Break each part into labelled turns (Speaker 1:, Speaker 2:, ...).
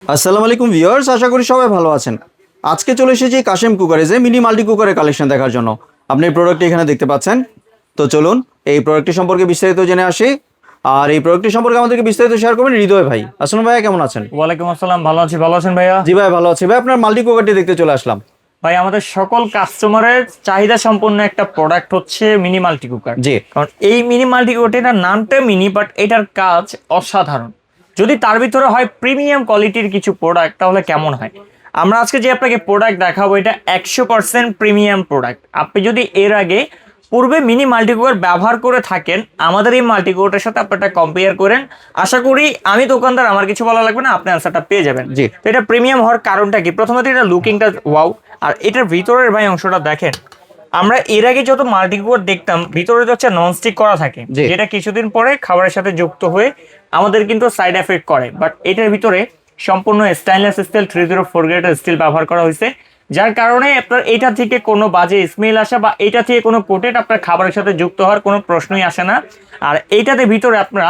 Speaker 1: আসসালামু আলাইকুম ভিউয়ার্স, আশা করি সবাই ভালো আছেন। আজকে চলে এসেছি কাশেম কুকারেজে মিনি মাল্টি কুকারের কালেকশন দেখার জন্য। আপনি এই প্রোডাক্টটি এখানে দেখতে পাচ্ছেন। তো চলুন এই প্রোডাক্টটি সম্পর্কে বিস্তারিত জেনে আসি। আর এই প্রোডাক্টটি সম্পর্কে আমাদেরকে বিস্তারিত শেয়ার করবেন হৃদয় ভাই। আসসালামু ভাইয়া, কেমন আছেন?
Speaker 2: ওয়ালাইকুম আসসালাম, ভালো আছি। ভালো আছেন ভাইয়া?
Speaker 1: জি ভাই, ভালো আছি ভাই। আপনার মাল্টি কুকারটি দেখতে চলে আসলাম।
Speaker 2: ভাই, আমাদের সকল কাস্টমারের চাহিদা সম্পন্ন একটা প্রোডাক্ট হচ্ছে মিনি মাল্টি কুকার।
Speaker 1: জি।
Speaker 2: কারণ এই মিনি মাল্টি কুকারটার নামটা মিনি, বাট এটার কাজ অসাধারণ। যদি তার ভিতরে হয় প্রিমিয়াম কোয়ালিটির কিছু প্রোডাক্ট, তাহলে কেমন হয়? আমরা আজকে যে আপনাকে প্রোডাক্ট দেখাবো, এটা 100% প্রিমিয়াম প্রোডাক্ট। আপনি যদি এর আগে পূর্বে মিনি মাল্টি কুকার ব্যবহার করে থাকেন, আমাদের এই মাল্টি কুকারের সাথে আপনারা কম্পেয়ার করেন, আশা করি আমি দোকানদার, আমার কিছু বলা লাগবে না, আপনি আনসারটা পেয়ে যাবেন।
Speaker 1: জি।
Speaker 2: তো এটা প্রিমিয়াম হওয়ার কারণটা কি? প্রথমত এটা লুকিংটা ওয়াও, আর এটার ভিতরের ভাই অংশটা দেখেন। আমরা এর আগে যত মাল্টি কুকার দেখতাম, ভিতরে তো হচ্ছে ননস্টিক করা থাকে,
Speaker 1: জি।
Speaker 2: যেটা কিছুদিন পরে খাবারের সাথে যুক্ত হয়ে আমাদের কিন্তু সাইড এফেক্ট করে। বাট এটার ভিতরে সম্পূর্ণ স্টেইনলেস স্টিল 304 গ্রেডের স্টিল ব্যবহার করা হয়েছে, যার কারণে আপনার এটা থেকে কোনো বাজে স্মেল আসা বা এটা থেকে কোনো প্রোটেক্ট আপনার খাবারের সাথে যুক্ত হওয়ার কোনো প্রশ্নই আসে না। আর এইটাতে ভিতরে আপনারা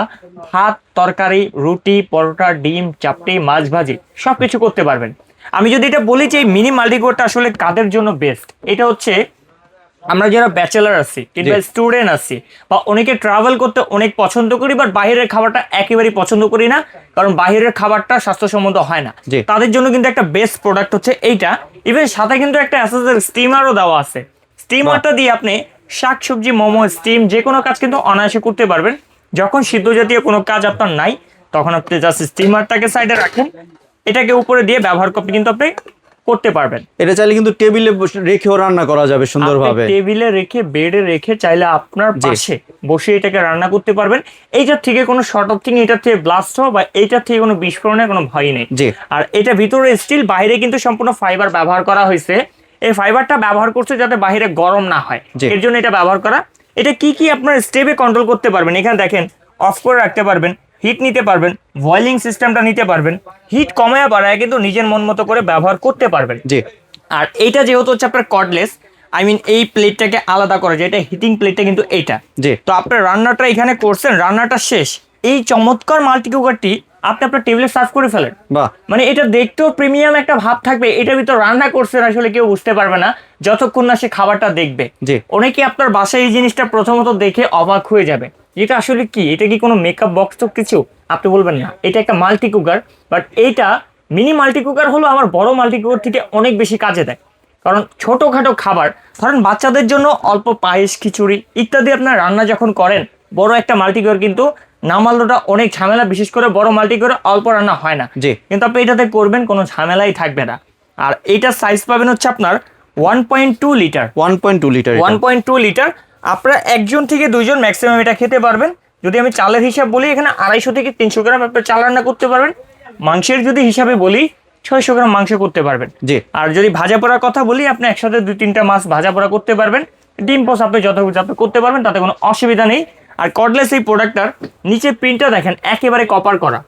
Speaker 2: ভাত, তরকারি, রুটি, পরোটা, ডিম, চাপটি, মাছ ভাজি সবকিছু করতে পারবেন। আমি যদি এটা বলি যে মিনি মাল্টিকুকারটা আসলে কাদের জন্য বেস্ট, এটা হচ্ছে আমরা যারা ব্যাচেলার আছি কিংবা স্টুডেন্ট আছি, বা অনেকে ট্রাভেল করতে অনেক পছন্দ করি, বাট বাইরের খাবারটা একেবারেই পছন্দ করি না, কারণ বাইরের খাবারটা স্বাস্থ্যসম্মত হয় না।
Speaker 1: জি।
Speaker 2: তাদের জন্য কিন্তু একটা বেস্ট প্রোডাক্ট হচ্ছে এইটা। ইভেন সাথে কিন্তু একটা অ্যাসেসের স্টিমারও দেওয়া আছে। স্টিমারটা দিয়ে আপনি শাক সবজি, মোমো, স্টিম যে কোনো কাজ কিন্তু অনায়াসে করতে পারবেন। যখন সিদ্ধ জাতীয় কোনো কাজ আপনার নাই, তখন আপনি জাস্ট স্টিমারটাকে সাইডে রাখেন, এটাকে উপরে দিয়ে ব্যবহার করতে কিন্তু আপনি করতে পারবেন।
Speaker 1: এটা চাইলে কিন্তু টেবিলে রেখেও রান্না করা যাবে সুন্দরভাবে।
Speaker 2: টেবিলে রেখে, বেডে রেখে, চাইলে আপনার পাশে বসে এটাকে রান্না করতে পারবেন। এইটার থেকে কোনো শর্ট অফ থিং, এটার থেকে ব্লাস্ট হওয়া বা এইটার থেকে কোনো বিস্ফোরণের কোনো ভয় নেই।
Speaker 1: জি।
Speaker 2: আর এটা ভিতরে স্টিল, বাইরে কিন্তু সম্পূর্ণ ফাইবার ব্যবহার করা হয়েছে। এই ফাইবারটা ব্যবহার করছে যাতে বাইরে গরম না হয়,
Speaker 1: জি।
Speaker 2: এর জন্য এটা ব্যবহার করা। এটা কি কি আপনার স্টেপে কন্ট্রোল করতে পারবেন, এখানে দেখেন। অফ করে রাখতে পারবেন, হিট নিতে পারবেন, বয়লিং সিস্টেমটা নিতে পারবেন, হিট কমায়া বাড়ায় কিন্তু নিজের মন মতো করে ব্যবহার করতে পারবেন।
Speaker 1: জি।
Speaker 2: আর এইটা যেহেতু হচ্ছে আপনার কর্ডলেস, আই মিন এই প্লেটটাকে আলাদা করা যায়, এটা হিটিং প্লেটটা কিন্তু এইটা।
Speaker 1: জি।
Speaker 2: তো আপনার রান্নাটা এখানে করছেন, রান্নাটা শেষ, এই চমৎকার মাল্টি কুকারটি আপনি আপনার টেবিলে সার্ভ করে ফেলেন।
Speaker 1: বাহ।
Speaker 2: মানে এটা দেখতেও প্রিমিয়াম একটা ভাব থাকবে, এটার ভিতর রান্না করছেন আসলে কেউ বুঝতে পারবে না যতক্ষণ না সে খাবারটা দেখবে।
Speaker 1: জি।
Speaker 2: অনেকে আপনার বাসায় এই জিনিসটা প্রথমত দেখে অবাক হয়ে যাবে, এটা আসলে কি, এটা কি কোনো মেকআপ বক্স তো কিছু? আপনি বলবেন না, এটা একটা মাল্টি কুকার। বাট এইটা মিনি মাল্টি কুকার হলো আমার বড় মাল্টি কুকার থেকে অনেক বেশি কাজে দেয়। কারণ ছোটোখাটো খাবার, ধরেন বাচ্চাদের জন্য অল্প পায়েস, খিচুড়ি ইত্যাদি আপনার রান্না যখন করেন, বড় একটা মাল্টি কুকার কিন্তু নামালোটা অনেক ঝামেলা, বিশেষ করে বড় মাল্টি কুকারে অল্প রান্না হয় না।
Speaker 1: জি।
Speaker 2: কিন্তু আপনি এটাতে করবেন, কোনো ঝামেলাই থাকবে না। আর এইটার সাইজ পাবেন হচ্ছে আপনার 1.2 লিটার।
Speaker 1: 1.2 লিটার।
Speaker 2: 1.2 লিটার। আপনারা একজন থেকে দুইজন ম্যাক্সিমাম এটা খেতে পারবেন। যদি আমি চালের হিসাব বলি, এখানে 250 থেকে 300 গ্রাম আপনার চাল রান্না করতে পারবেন। মাংসের যদি হিসাবে বলি, 600 গ্রাম মাংস করতে পারবেন।
Speaker 1: জি।
Speaker 2: আর যদি ভাজা পোড়ার কথা বলি, আপনি একসাথে 2-3টা মাছ ভাজা পোড়া করতে পারবেন। ডিম পোস আপনি যত আপনি করতে পারবেন, তাতে কোনো অসুবিধা নেই। আর কর্ডলেস এই প্রোডাক্টটার নিচে প্রিন্টটা দেখেন, একেবারে কপার করা,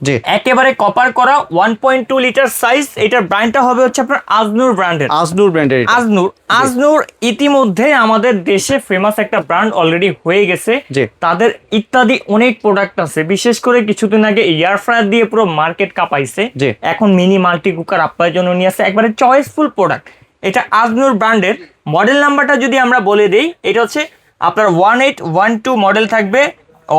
Speaker 1: জি।
Speaker 2: একেবারে কপার করা। 1.2 লিটার সাইজ। এটার ব্র্যান্ডটা হবে হচ্ছে আপনার আজনুর ব্র্যান্ডের।
Speaker 1: আজনুর ব্র্যান্ডের।
Speaker 2: আজনুর। আজনুর ইতিমধ্যে আমাদের দেশে ফেমাস একটা ব্র্যান্ড অলরেডি হয়ে গেছে।
Speaker 1: জি।
Speaker 2: তাদের ইত্যাদি অনেক প্রোডাক্ট আছে, বিশেষ করে কিছুদিন আগে এয়ার ফ্রায়ার দিয়ে পুরো মার্কেট কাঁপাইছে।
Speaker 1: জি।
Speaker 2: এখন মিনি মাল্টি কুকার আপনার জন্য নিয়ে আসছে, একবারে চয়েসফুল প্রোডাক্ট। এটা আজনুর ব্র্যান্ডের। মডেল নাম্বারটা যদি আমরা বলে দিই, এটা হচ্ছে আপনার 1812 মডেল থাকবে,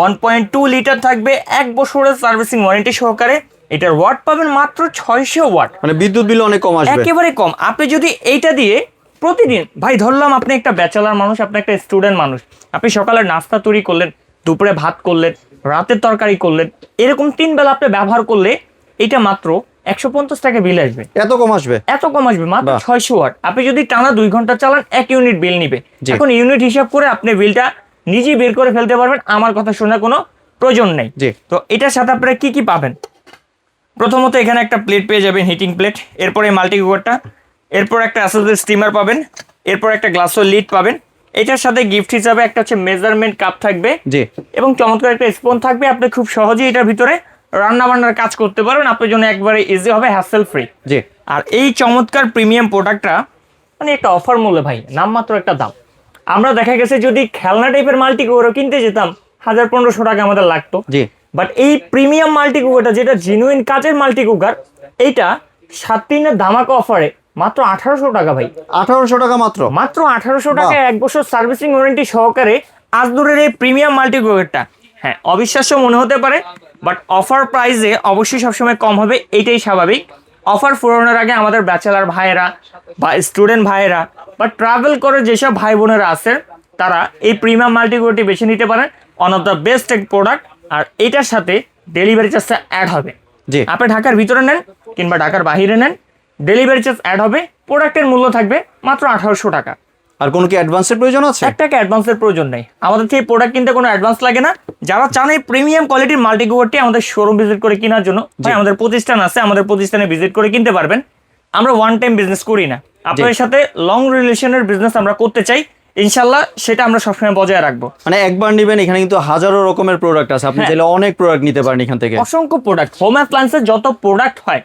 Speaker 2: 1.2 লিটার থাকবে, 1 বছরের সার্ভিসিং ওয়ারেন্টি সহকারে। এটার ওয়াট পাবেন মাত্র 600 ওয়াট,
Speaker 1: মানে বিদ্যুৎ বিল অনেক কম আসবে।
Speaker 2: একেবারে কম। আপনি যদি এইটা দিয়ে প্রতিদিন, ভাই ধরলাম আপনি একটা ব্যাচেলার মানুষ, আপনি একটা স্টুডেন্ট মানুষ, আপনি সকালে নাস্তা তৈরি করলেন, দুপুরে ভাত করলেন, রাতের তরকারি করলেন, এরকম 3 বেলা আপনি ব্যবহার করলে এটা মাত্র 150 টাকা বিল আসবে।
Speaker 1: এত কম আসবে?
Speaker 2: এত কম আসবে, মাত্র
Speaker 1: বাহ।
Speaker 2: 600 ওয়াট। আপনি যদি টানা 2 ঘন্টা চালান, 1 ইউনিট বিল নিবে।
Speaker 1: জি।
Speaker 2: এখন ইউনিট হিসাব করে আপনি বিলটা নিজেই বের করে ফেলতে পারবেন, আমার কথা শোনার কোনো প্রয়োজন নেই।
Speaker 1: জি।
Speaker 2: তো এটার সাথে আপনারা কি কি পাবেন? প্রথমত এখানে একটা প্লেট পেয়ে যাবেন, হিটিং প্লেট। এরপরে মাল্টি কুকারটা, এরপর একটা অ্যাসেসের স্টিমার পাবেন, এরপর একটা গ্লাসের লিড পাবেন। এটার সাথে গিফট হিসাবে একটা হচ্ছে মেজারমেন্ট কাপ থাকবে,
Speaker 1: জি।
Speaker 2: এবং চমৎকার একটা স্পুন থাকবে। আপনি খুব সহজেই এটার ভিতরে রান্না বান্নার কাজ করতে পারবেন, আপনার জন্য একবারে ইজি হবে, হ্যাসেল ফ্রি।
Speaker 1: জি।
Speaker 2: আর এই চমৎকার প্রিমিয়াম প্রোডাক্টটা মানে একটা অফার মূল্যে ভাই, নামমাত্র একটা দাম। আমরা দেখা গেছে যদি খেলনা টাইপের মাল্টি কুকারও কিনতে যেতাম, 1000-1500 টাকা আমাদের লাগতো।
Speaker 1: জি।
Speaker 2: বাট এই প্রিমিয়াম মাল্টি কুকারটা যেটা জেনুইন কাচের মাল্টি কুকার, এইটা 7 দিনের ধামাকা অফারে মাত্র 1800 টাকা ভাই,
Speaker 1: 1800 টাকা মাত্র।
Speaker 2: মাত্র 1800 টাকায় 1 বছর সার্ভিসিং ওয়ারেন্টি সহকারে আজদুরের এই প্রিমিয়াম মাল্টি কুকারটা। হ্যাঁ, অবিশ্বাস্য মনে হতে পারে, বাট অফার প্রাইসে অবশ্যই সবসময় কম হবে, এইটাই স্বাভাবিক। অফার ফুরানোর আগে আমাদের ব্যাচেলার ভাইয়েরা বা স্টুডেন্ট ভাইয়েরা বা ট্রাভেল করে যেসব ভাই বোনেরা আছে, তারা এই প্রিমিয়াম মাল্টি কুকারটি বেছে নিতে পারেন। ওয়ান অফ দ্য বেস্ট এক প্রোডাক্ট। আর এটার সাথে ডেলিভারি চার্জটা অ্যাড হবে।
Speaker 1: জি,
Speaker 2: আপনি ঢাকার ভিতরে নেন কিংবা ঢাকার বাইরে নেন, ডেলিভারি চার্জ অ্যাড হবে। প্রোডাক্টের মূল্য থাকবে মাত্র 1800 টাকা।
Speaker 1: আর কোনো কি অ্যাডভান্সের প্রয়োজন আছে?
Speaker 2: 1 টাকা অ্যাডভান্সের প্রয়োজন নেই। আমাদের থেকে প্রোডাক্ট কিনতে কোনো অ্যাডভান্স লাগে না। যারা চান এই প্রিমিয়াম কোয়ালিটির মাল্টি কুকারটি আমাদের শোরুম ভিজিট করে কেনার জন্য, ভাই আমাদের প্রতিষ্ঠান আছে, আমাদের প্রতিষ্ঠানে ভিজিট করে কিনতে পারবেন। আমরা ওয়ান টাইম বিজনেস করি না, আপনাদের সাথে লং রিলেশনের বিজনেস আমরা করতে চাই, ইনশাল্লাহ সেটা আমরা সবসময় বজায় রাখবো।
Speaker 1: মানে একবার নিবেন, এখানে কিন্তু হাজারো রকমের প্রোডাক্ট আছে, আপনি চাইলে অনেক প্রোডাক্ট নিতে পারেন এখান থেকে।
Speaker 2: অসংখ্য প্রোডাক্ট, হোম অ্যাপ্লায়েন্সের যত প্রোডাক্ট হয়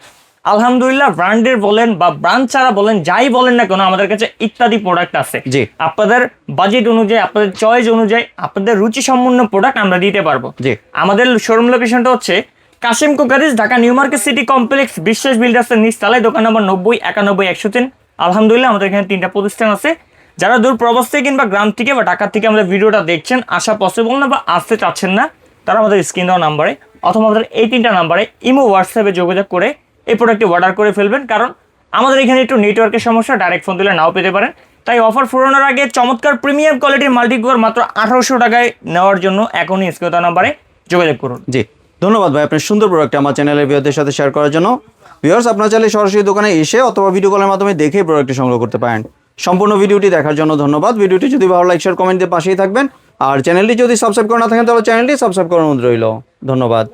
Speaker 2: আলহামদুলিল্লাহ, ব্র্যান্ডের বলেন বা ব্র্যান্ড ছাড়া বলেন, যাই বলেন না কেন, আমাদের কাছে ইত্যাদি প্রোডাক্ট আছে।
Speaker 1: জি,
Speaker 2: আপনাদের বাজেট অনুযায়ী, আপনাদের চয়েস অনুযায়ী, আপনাদের রুচি সম্পন্ন প্রোডাক্ট আমরা দিতে পারবো।
Speaker 1: জি।
Speaker 2: আমাদের শোরুম লোকেশনটা হচ্ছে Kashim cookeries, Dhaka new market city complex, Biswas বিল্ডার্সের নিচতলায়, দোকান নম্বর 90 91 103। আলহামদুলিল্লাহ আমাদের এখানে 3টা প্রতিষ্ঠান আছে। যারা দূর প্রবাস থেকে কিংবা গ্রাম থেকে বা ঢাকা থেকে আমাদের ভিডিওটা দেখছেন, আসা পসিবল না বা আসতে চাচ্ছেন না, তারা আমাদের স্ক্রিন দেওয়া নাম্বারে অথবা আমাদের এই 3টা নাম্বারে ইমো হোয়াটসঅ্যাপে যোগাযোগ করে এই প্রোডাক্টটি অর্ডার করে ফেলবেন। কারণ আমাদের এখানে একটু নেটওয়ার্কের সমস্যা, ডাইরেক্ট ফোন দিলে নাও পেতে পারেন। তাই অফার ফুরানোর আগে চমৎকার প্রিমিয়াম কোয়ালিটির মাল্টি কুকার মাত্র 1800 টাকায় নেওয়ার জন্য এখনই স্ক্রিন দেওয়া নাম্বারে যোগাযোগ করুন।
Speaker 1: জি, ধন্যবাদ ভাই আপনার সুন্দর প্রোডাক্ট আমার চ্যানেলের ভিউয়ারদের সাথে শেয়ার করার জন্য। ভিউয়ার্স, আপনারা চাইলে সরাসরি দোকানে এসে অথবা ভিডিও কলের মাধ্যমে দেখে প্রোডাক্টটি সংগ্রহ করতে পারেন। সম্পূর্ণ ভিডিওটি দেখার জন্য ধন্যবাদ। ভিডিওটি যদি ভালো লাইক শেয়ার কমেন্ট দিয়ে পাশেই থাকবেন। আর চ্যানেলটি যদি সাবস্ক্রাইব করে না থাকেন তাহলে চ্যানেলটি সাবস্ক্রাইব করার অনুরোধ রইল। ধন্যবাদ।